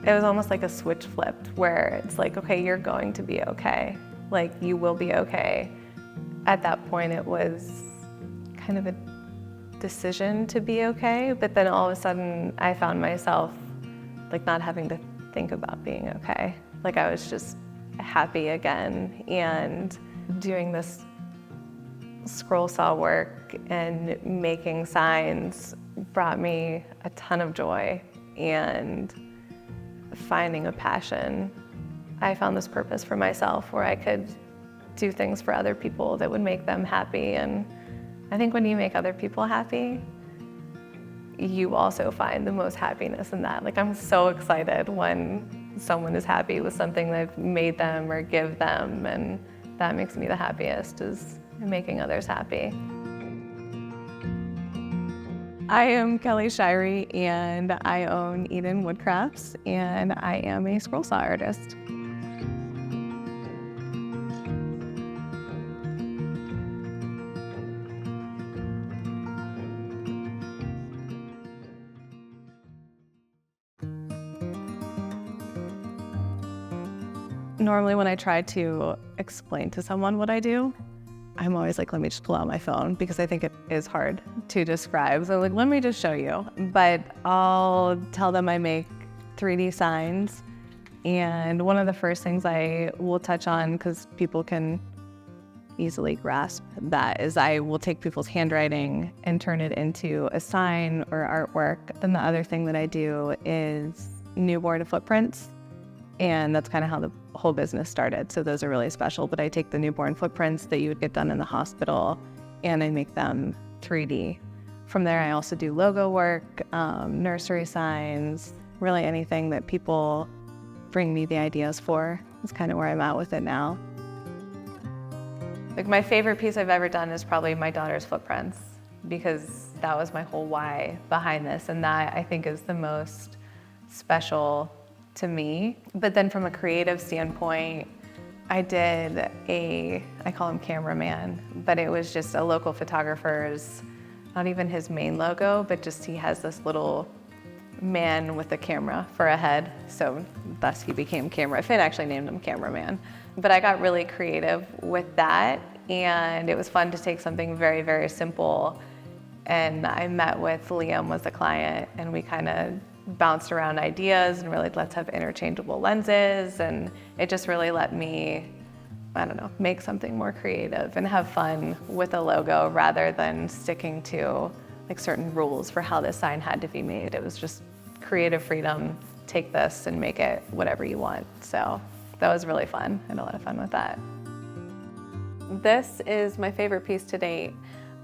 It was almost like a switch flipped where it's like, okay, you're going to be okay. Like, you will be okay. At that point, it was kind of a decision to be okay, but then all of a sudden I found myself like not having to think about being okay. Like, I was just happy again, and doing this scroll saw work and making signs brought me a ton of joy and finding a passion. I found this purpose for myself where I could do things for other people that would make them happy, and I think when you make other people happy, you also find the most happiness in that. Like, I'm so excited when someone is happy with something that I've made them or give them, and that makes me the happiest, is making others happy. I am Kelly Shirey, and I own Eden Woodcrafts, and I am a scroll saw artist. Normally when I try to explain to someone what I do, I'm always like, let me just pull out my phone, because I think it is hard to describe. So like, let me just show you. But I'll tell them I make 3D signs. And one of the first things I will touch on, because people can easily grasp that, is I will take people's handwriting and turn it into a sign or artwork. Then the other thing that I do is newborn footprints. And that's kind of how the whole business started. So those are really special. But I take the newborn footprints that you would get done in the hospital and I make them 3D. From there, I also do logo work, nursery signs, really anything that people bring me the ideas for. Is kind of where I'm at with it now. Like, my favorite piece I've ever done is probably my daughter's footprints, because that was my whole why behind this. And that, I think, is the most special to me. But then from a creative standpoint, I did I call him cameraman, but it was just a local photographer's, not even his main logo, but just he has this little man with a camera for a head. So thus he became Camera. Finn actually named him Cameraman. But I got really creative with that, and it was fun to take something very, very simple. And I met with Liam, was the client, and we kind of bounced around ideas and really, let's have interchangeable lenses, and it just really let me, I don't know, make something more creative and have fun with a logo rather than sticking to like certain rules for how this sign had to be made. It was just creative freedom, take this and make it whatever you want. So that was really fun. I had a lot of fun with that. This is my favorite piece to date.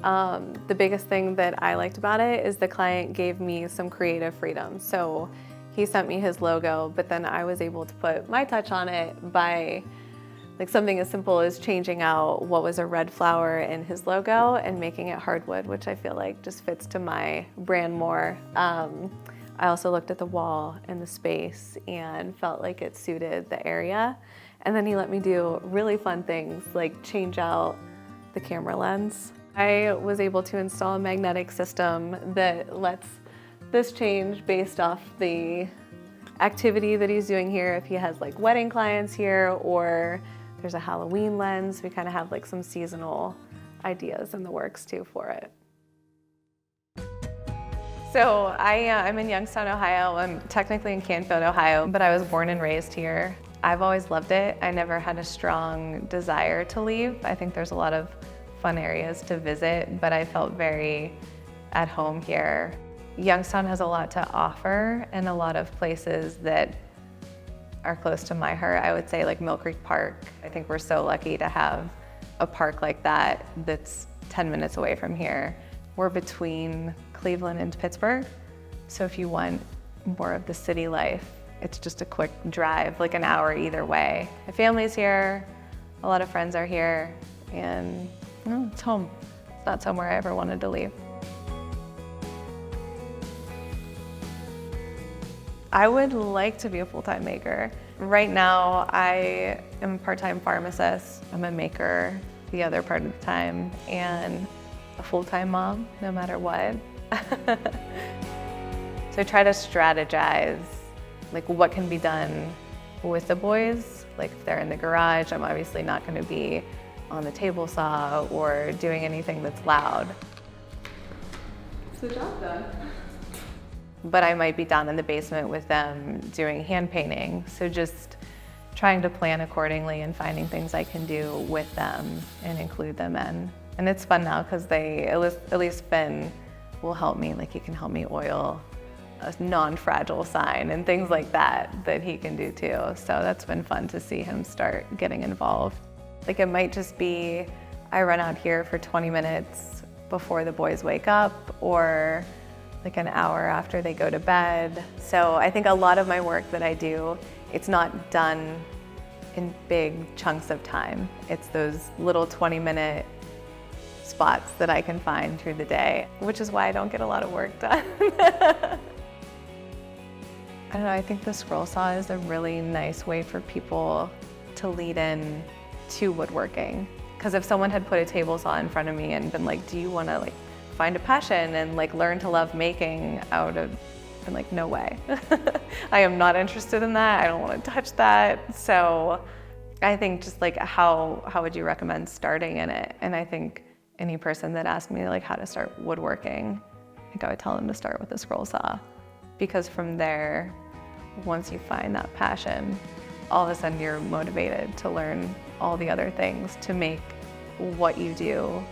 The biggest thing that I liked about it is the client gave me some creative freedom. So he sent me his logo, but then I was able to put my touch on it by like something as simple as changing out what was a red flower in his logo and making it hardwood, which I feel like just fits to my brand more. I also looked at the wall and the space and felt like it suited the area. And then he let me do really fun things like change out the camera lens. I was able to install a magnetic system that lets this change based off the activity that he's doing here. If he has like wedding clients here, or there's a Halloween lens, we kind of have like some seasonal ideas in the works too for it. So I'm in Youngstown, Ohio. I'm technically in Canfield, Ohio, but I was born and raised here. I've always loved it. I never had a strong desire to leave. I think there's a lot of fun areas to visit, but I felt very at home here. Youngstown has a lot to offer and a lot of places that are close to my heart. I would say like Mill Creek Park. I think we're so lucky to have a park like that that's 10 minutes away from here. We're between Cleveland and Pittsburgh, so if you want more of the city life, it's just a quick drive, like an hour either way. My family's here, a lot of friends are here, and it's home. It's not somewhere I ever wanted to leave. I would like to be a full-time maker. Right now, I am a part-time pharmacist. I'm a maker the other part of the time, and a full-time mom, no matter what. So I try to strategize like what can be done with the boys. Like if they're in the garage, I'm obviously not going to be on the table saw or doing anything that's loud. It's the job done. But I might be down in the basement with them doing hand painting. So just trying to plan accordingly and finding things I can do with them and include them in. And it's fun now because they, at least Finn will help me. Like he can help me oil a non-fragile sign and things like that he can do too. So that's been fun to see him start getting involved. Like it might just be, I run out here for 20 minutes before the boys wake up or like an hour after they go to bed. So I think a lot of my work that I do, it's not done in big chunks of time. It's those little 20-minute spots that I can find through the day, which is why I don't get a lot of work done. I don't know, I think the scroll saw is a really nice way for people to lead in to woodworking. Because if someone had put a table saw in front of me and been like, do you want to like find a passion and like learn to love making out of, I'm like, no way. I am not interested in that. I don't want to touch that. So I think just like how would you recommend starting in it? And I think any person that asked me like how to start woodworking, I think I would tell them to start with a scroll saw. Because from there, once you find that passion, all of a sudden you're motivated to learn all the other things to make what you do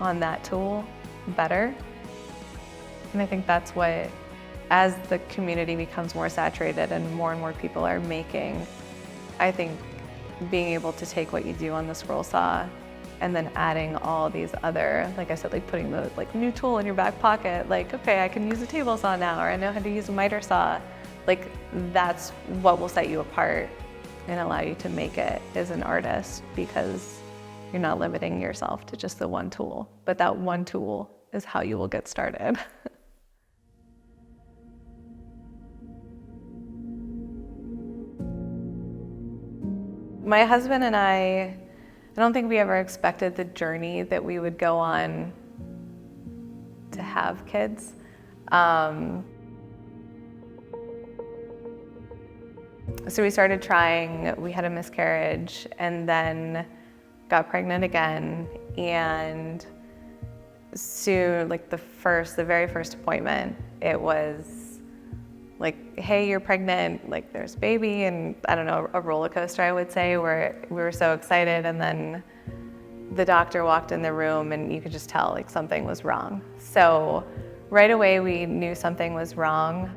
on that tool better. And I think that's what, as the community becomes more saturated and more people are making, I think being able to take what you do on the scroll saw and then adding all these other, like I said, like putting the like new tool in your back pocket, like, okay, I can use a table saw now, or I know how to use a miter saw. Like that's what will set you apart and allow you to make it as an artist, because you're not limiting yourself to just the one tool, but that one tool is how you will get started. My husband and I don't think we ever expected the journey that we would go on to have kids. So we started trying, we had a miscarriage, and then got pregnant again, and soon, like the very first appointment, it was like, hey, you're pregnant, like there's a baby, and I don't know, a roller coaster, I would say, where we were so excited, and then the doctor walked in the room and you could just tell like something was wrong. So right away we knew something was wrong.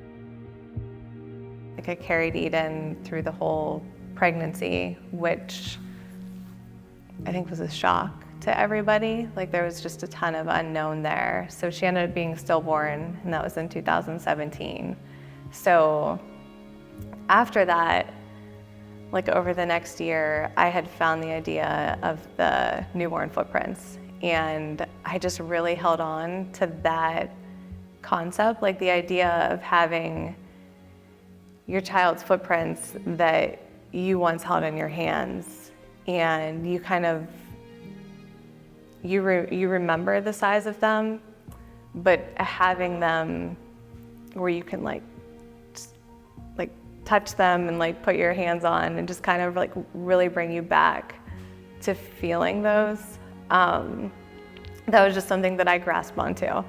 Like I carried Eden through the whole pregnancy, which I think was a shock to everybody. Like there was just a ton of unknown there. So she ended up being stillborn, and that was in 2017. So after that, like over the next year, I had found the idea of the newborn footprints, and I just really held on to that concept, like the idea of having your child's footprints that you once held in your hands, and you kind of, you remember the size of them, but having them where you can like touch them and like put your hands on and just kind of like really bring you back to feeling those. That was just something that I grasped onto.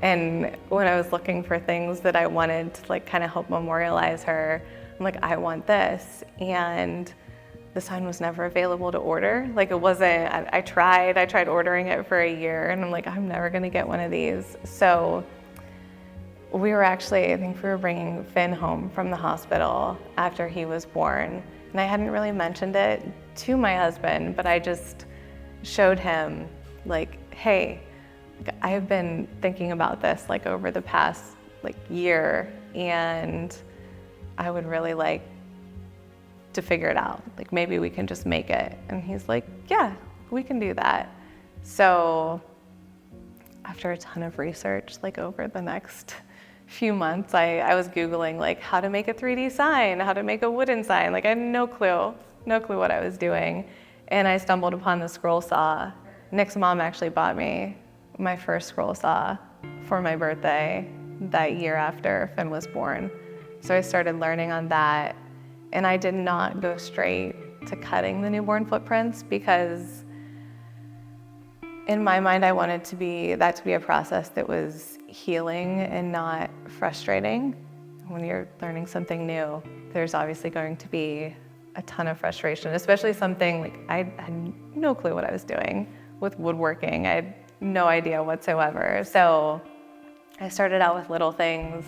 And when I was looking for things that I wanted to like kind of help memorialize her, I'm like, I want this. And the sign was never available to order. Like it wasn't, I tried ordering it for a year, and I'm like, I'm never gonna get one of these. So we were actually, I think we were bringing Finn home from the hospital after he was born. And I hadn't really mentioned it to my husband, but I just showed him like, hey, I've been thinking about this like over the past like year, and I would really like to figure it out. Like maybe we can just make it. And he's like, yeah, we can do that. So after a ton of research, like over the next few months, I was Googling like how to make a 3D sign, how to make a wooden sign. Like I had no clue what I was doing. And I stumbled upon the scroll saw. Nick's mom actually bought me my first scroll saw for my birthday that year after Finn was born. So I started learning on that, and I did not go straight to cutting the newborn footprints because in my mind I wanted that to be a process that was healing and not frustrating. When you're learning something new, there's obviously going to be a ton of frustration, especially something like I had no clue what I was doing with woodworking. I had no idea whatsoever. So I started out with little things.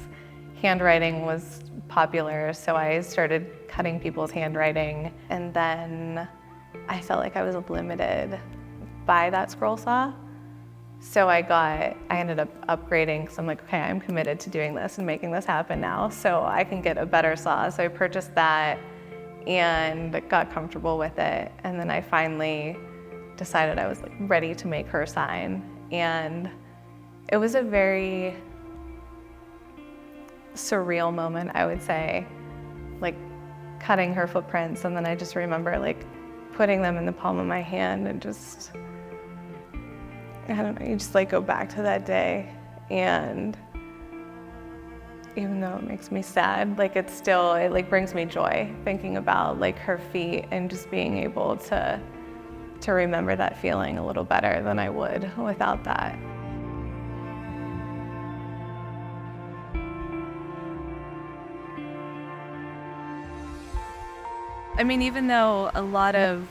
Handwriting was popular, so I started cutting people's handwriting, and then I felt like I was limited by that scroll saw. So I ended up upgrading because I'm like, okay, I'm committed to doing this and making this happen now, so I can get a better saw. So I purchased that and got comfortable with it, and then I finally decided I was like ready to make her sign. And it was a very surreal moment, I would say, like cutting her footprints, and then I just remember like putting them in the palm of my hand and just, I don't know, you just like go back to that day. And even though it makes me sad, like it like brings me joy thinking about like her feet and just being able to remember that feeling a little better than I would without that. I mean, even though a lot of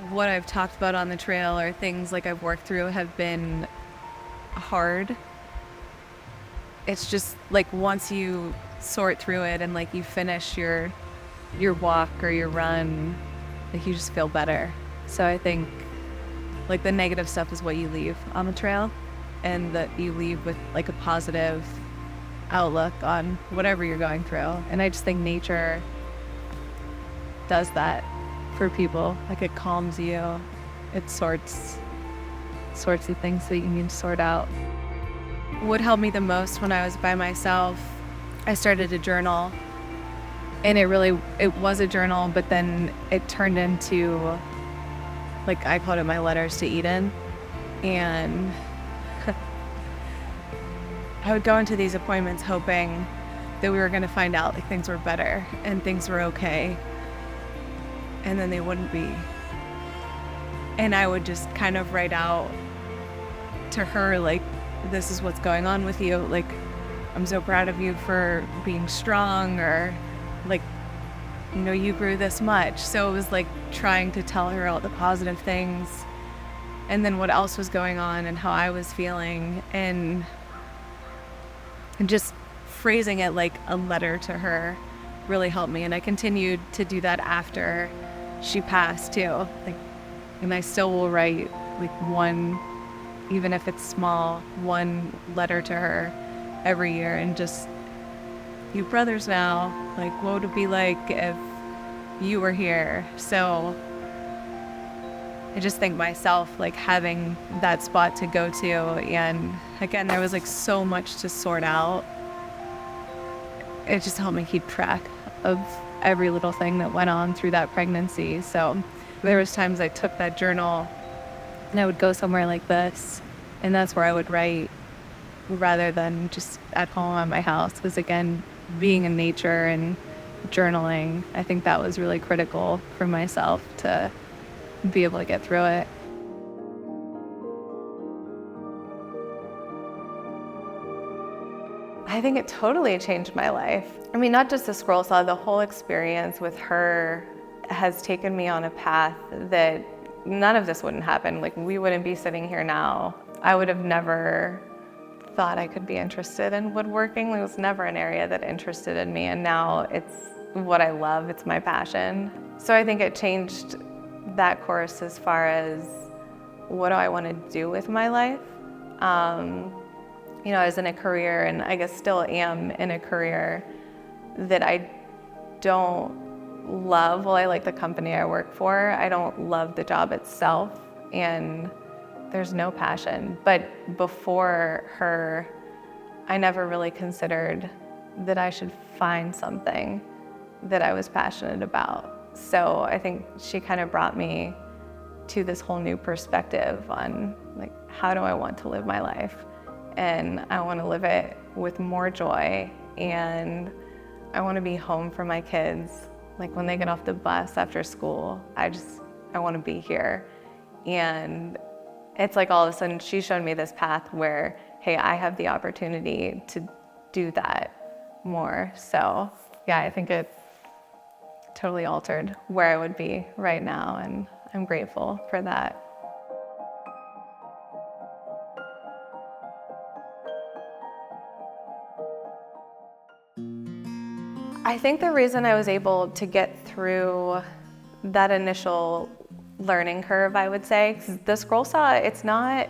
what I've talked about on the trail or things like I've worked through have been hard, it's just like once you sort through it and like you finish your walk or your run, like you just feel better. So I think like the negative stuff is what you leave on the trail, and that you leave with like a positive outlook on whatever you're going through. And I just think nature does that for people. Like it calms you, it sorts the things that you need to sort out. What helped me the most when I was by myself, I started a journal, and it was a journal, but then it turned into, like I called it my letters to Eden. And I would go into these appointments hoping that we were going to find out like things were better and things were okay, and then they wouldn't be. And I would just kind of write out to her like, this is what's going on with you, like I'm so proud of you for being strong, or like, you know, you grew this much. So it was like trying to tell her all the positive things, and then what else was going on and how I was feeling, and just phrasing it like a letter to her really helped me. And I continued to do that after she passed too. Like, and I still will write like one, even if it's small, one letter to her every year, and just, you brothers now, like what would it be like if you were here? So I just think myself like having that spot to go to, and again, there was like so much to sort out. It just helped me keep track of every little thing that went on through that pregnancy. So there was times I took that journal and I would go somewhere like this, and that's where I would write rather than just at home at my house. Because again, being in nature and journaling, I think that was really critical for myself to be able to get through it. I think it totally changed my life. I mean, not just the scroll saw, the whole experience with her has taken me on a path that none of this wouldn't happen. Like, we wouldn't be sitting here now. I would have never thought I could be interested in woodworking. It was never an area that interested in me, and now it's what I love, it's my passion. So I think it changed that course as far as what do I want to do with my life. You know, I was in a career, and I guess still am in a career that I don't love. Well, I like the company I work for. I don't love the job itself, and there's no passion. But before her, I never really considered that I should find something that I was passionate about. So I think she kind of brought me to this whole new perspective on, like, how do I want to live my life? And I want to live it with more joy and I want to be home for my kids. Like when they get off the bus after school, I want to be here. And it's like all of a sudden she showed me this path where, hey, I have the opportunity to do that more. So yeah, I think it totally altered where I would be right now, and I'm grateful for that. I think the reason I was able to get through that initial learning curve, I would say, 'cause the scroll saw, it's not,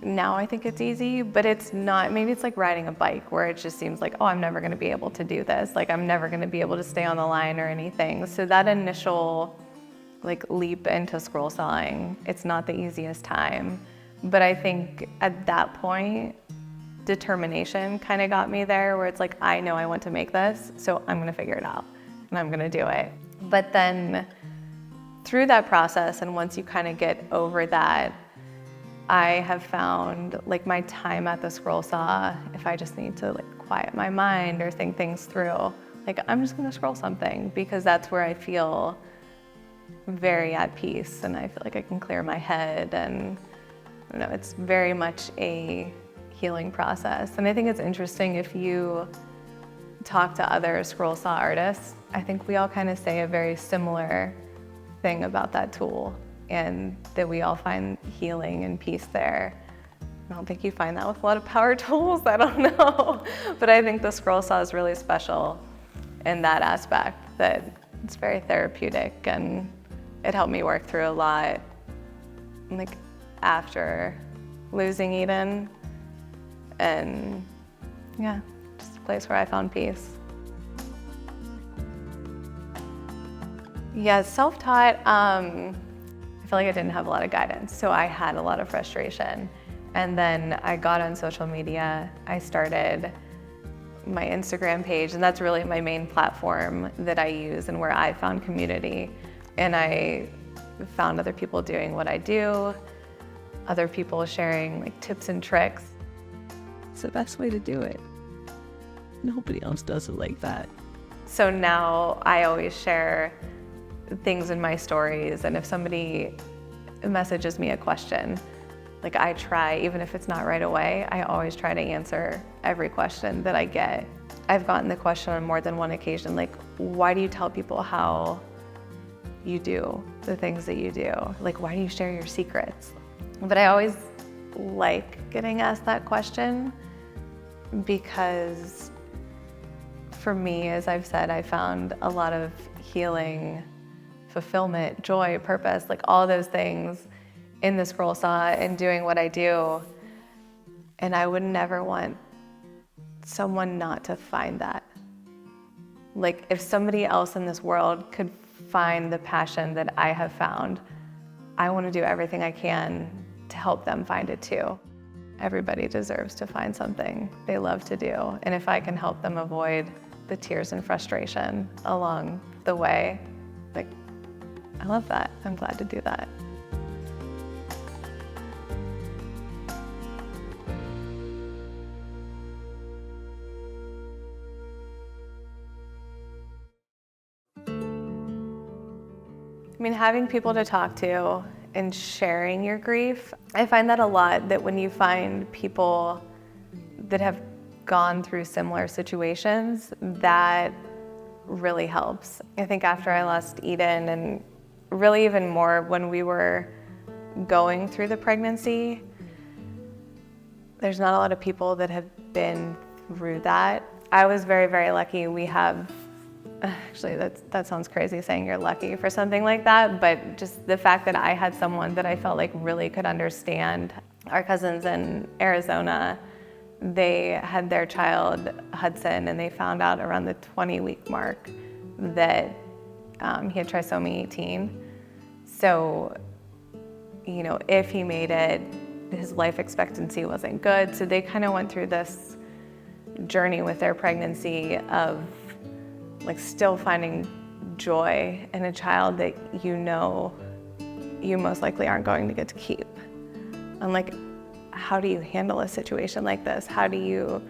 now I think it's easy, but it's not, maybe it's like riding a bike where it just seems like, oh, I'm never gonna be able to do this. Like I'm never gonna be able to stay on the line or anything. So that initial like leap into scroll sawing, it's not the easiest time. But I think at that point, determination kind of got me there, where it's like, I know I want to make this, so I'm gonna figure it out and I'm gonna do it. But then through that process, and once you kind of get over that, I have found like my time at the scroll saw, if I just need to like quiet my mind or think things through, like I'm just gonna scroll something, because that's where I feel very at peace and I feel like I can clear my head. And I don't know, it's very much a healing process. And I think it's interesting, if you talk to other scroll saw artists, I think we all kind of say a very similar thing about that tool, and that we all find healing and peace there. I don't think you find that with a lot of power tools, I don't know. But I think the scroll saw is really special in that aspect, that it's very therapeutic, and it helped me work through a lot, like after losing Eden. And yeah, just a place where I found peace. Yeah, self-taught, I feel like I didn't have a lot of guidance, so I had a lot of frustration. And then I got on social media, I started my Instagram page, and that's really my main platform that I use and where I found community. And I found other people doing what I do, other people sharing like tips and tricks. It's the best way to do it. Nobody else does it like that. So now I always share things in my stories, and if somebody messages me a question, like I try, even if it's not right away, I always try to answer every question that I get. I've gotten the question on more than one occasion, like, why do you tell people how you do the things that you do? Like, why do you share your secrets? But I always like getting asked that question, because for me, as I've said, I found a lot of healing, fulfillment, joy, purpose, like all those things in the scroll saw and doing what I do. And I would never want someone not to find that. Like if somebody else in this world could find the passion that I have found, I want to do everything I can to help them find it too. Everybody deserves to find something they love to do. And if I can help them avoid the tears and frustration along the way, like, I love that. I'm glad to do that. I mean, having people to talk to and sharing your grief, I find that a lot, that when you find people that have gone through similar situations, that really helps. I think after I lost Eden, and really even more when we were going through the pregnancy, there's not a lot of people that have been through that. I was very, very lucky. We have, actually that sounds crazy saying you're lucky for something like that, but just the fact that I had someone that I felt like really could understand. Our cousins in Arizona, they had their child, Hudson, and they found out around the 20-week mark that he had trisomy 18. So, you know, if he made it, his life expectancy wasn't good. So they kind of went through this journey with their pregnancy of like still finding joy in a child that you know you most likely aren't going to get to keep. And like, how do you handle a situation like this? How do you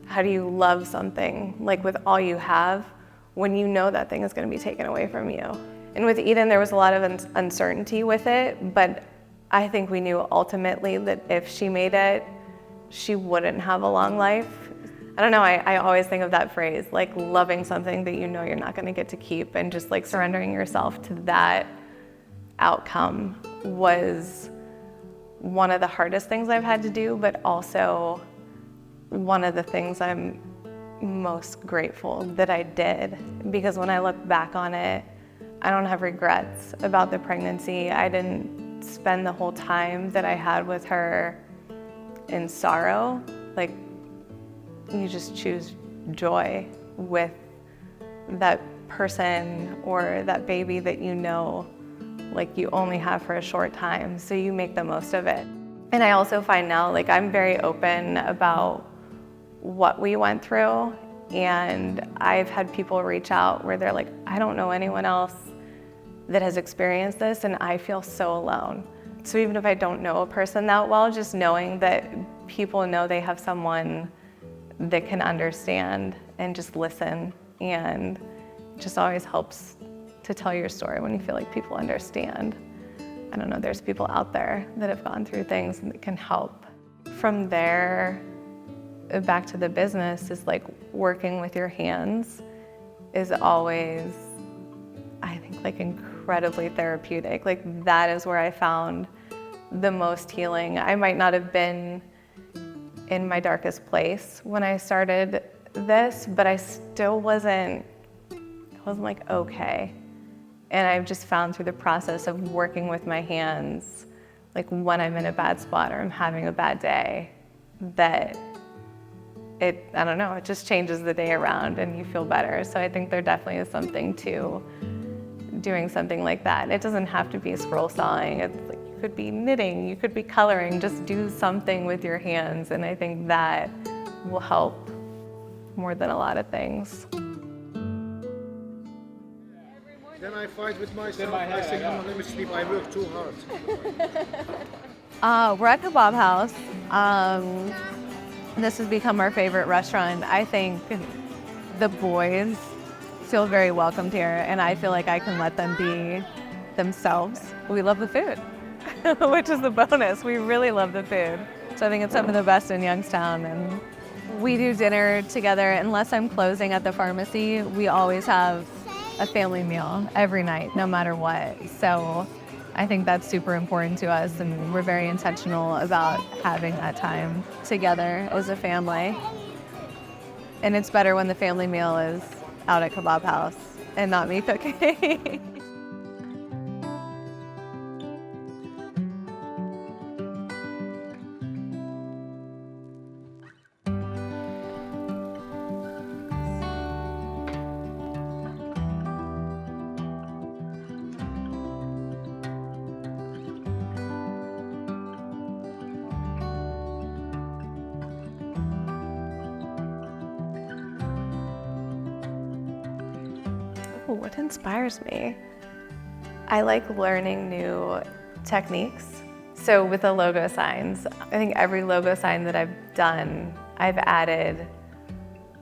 How do you love something like with all you have when you know that thing is going to be taken away from you? And with Eden, there was a lot of uncertainty with it, but I think we knew ultimately that if she made it, she wouldn't have a long life. I don't know, I always think of that phrase, like loving something that you know you're not going to get to keep, and just like surrendering yourself to that outcome was one of the hardest things I've had to do, but also one of the things I'm most grateful that I did, because when I look back on it, I don't have regrets about the pregnancy. I didn't spend the whole time that I had with her in sorrow. Like, you just choose joy with that person or that baby that you know, like, you only have for a short time, so you make the most of it. And I also find now, like, I'm very open about what we went through, and I've had people reach out where they're like, I don't know anyone else that has experienced this, and I feel so alone. So even if I don't know a person that well, just knowing that people know they have someone that can understand and just listen, and just always helps to tell your story when you feel like people understand. I don't know, there's people out there that have gone through things that can help. From there, back to the business is like working with your hands is always, I think, like incredibly therapeutic. Like, that is where I found the most healing. I might not have been in my darkest place when I started this, but I still wasn't like okay. And I've just found through the process of working with my hands, like when I'm in a bad spot or I'm having a bad day, that I don't know, it just changes the day around and you feel better. So I think there definitely is something to doing something like that. It doesn't have to be scroll sawing. It's like, you could be knitting, you could be coloring, just do something with your hands. And I think that will help more than a lot of things. Then I fight with myself. I say, no, let me sleep. I work too hard. We're at Kebab House. This has become our favorite restaurant. I think the boys feel very welcomed here, and I feel like I can let them be themselves. We love the food, which is the bonus. We really love the food. So I think it's some of the best in Youngstown. And we do dinner together. Unless I'm closing at the pharmacy, we always have a family meal every night, no matter what. So I think that's super important to us, and we're very intentional about having that time together as a family. And it's better when the family meal is out at Kebab House and not me cooking. What inspires me? I like learning new techniques. So with the logo signs, I think every logo sign that I've done, I've added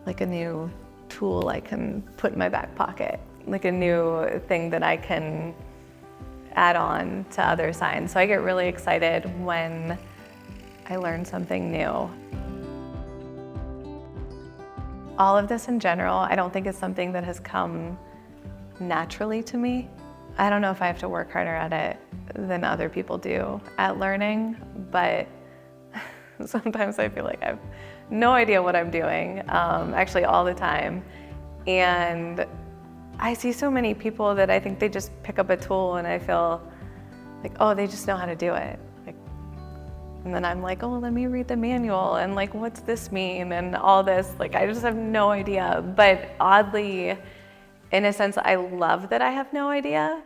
like a new tool I can put in my back pocket, like a new thing that I can add on to other signs. So I get really excited when I learn something new. All of this in general, I don't think is something that has come naturally to me. I don't know if I have to work harder at it than other people do at learning, but sometimes I feel like I have no idea what I'm doing, actually all the time. And I see so many people that I think they just pick up a tool and I feel like, oh, they just know how to do it. And then I'm like, oh, let me read the manual and like, what's this mean? And all this, like, I just have no idea. But oddly, in a sense, I love that I have no idea.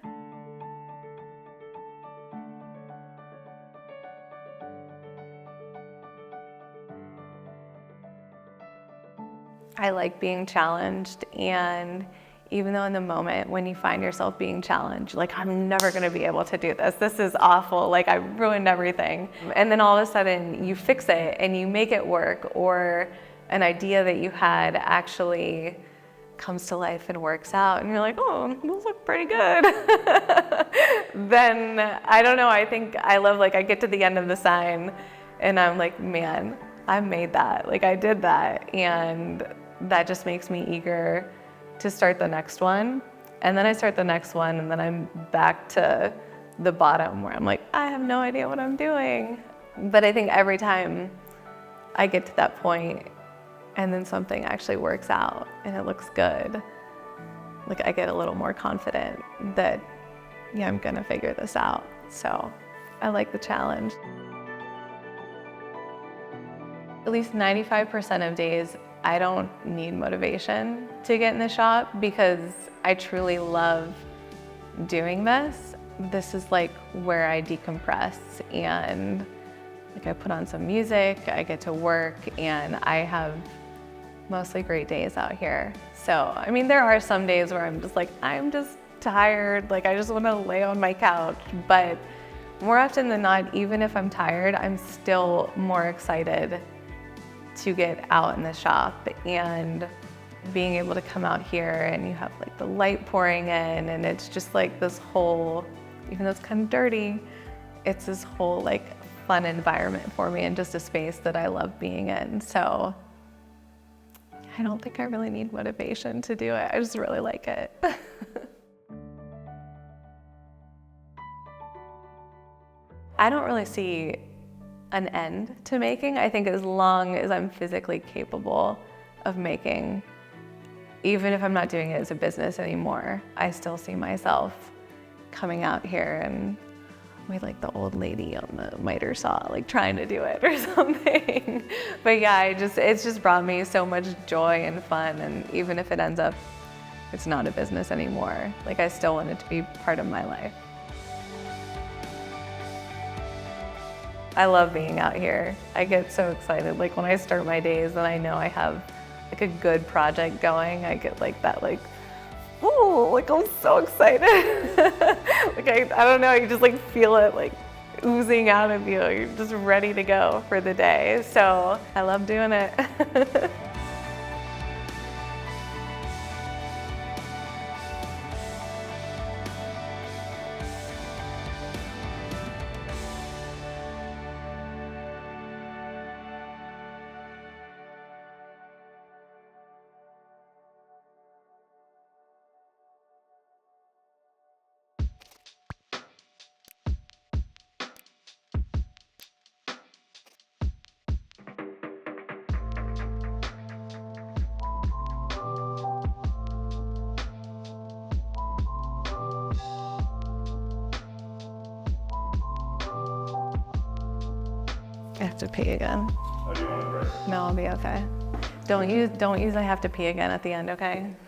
I like being challenged, and even though in the moment when you find yourself being challenged, like, I'm never gonna be able to do this, this is awful, like I ruined everything. And then all of a sudden you fix it and you make it work, or an idea that you had actually comes to life and works out and you're like, oh, those look pretty good. Then I don't know, I think I love, like, I get to the end of the sign and I'm like, man, I made that, like I did that. And that just makes me eager to start the next one. And then I start the next one and then I'm back to the bottom where I'm like, I have no idea what I'm doing. But I think every time I get to that point and then something actually works out and it looks good, like I get a little more confident that, yeah, I'm gonna figure this out. So I like the challenge. At least 95% of days, I don't need motivation to get in the shop because I truly love doing this. This is like where I decompress and like I put on some music, I get to work, and I have mostly great days out here. So, I mean, there are some days where I'm just like, I'm just tired, like I just want to lay on my couch, but more often than not, even if I'm tired, I'm still more excited to get out in the shop and being able to come out here and you have like the light pouring in and it's just like this whole, even though it's kind of dirty, it's this whole like fun environment for me and just a space that I love being in. So I don't think I really need motivation to do it. I just really like it. I don't really see an end to making. I think as long as I'm physically capable of making, even if I'm not doing it as a business anymore, I still see myself coming out here and with like the old lady on the miter saw, like trying to do it or something. But yeah, it's just brought me so much joy and fun. And even if it ends up, it's not a business anymore, like I still want it to be part of my life. I love being out here. I get so excited. Like when I start my days and I know I have like a good project going, I get like that, like, oh, like I'm so excited. Like I don't know, you just like feel it like oozing out of you. You're just ready to go for the day. So I love doing it. I have to pee again. Oh, do you want a break? No, I'll be okay. Don't use I have to pee again at the end, okay?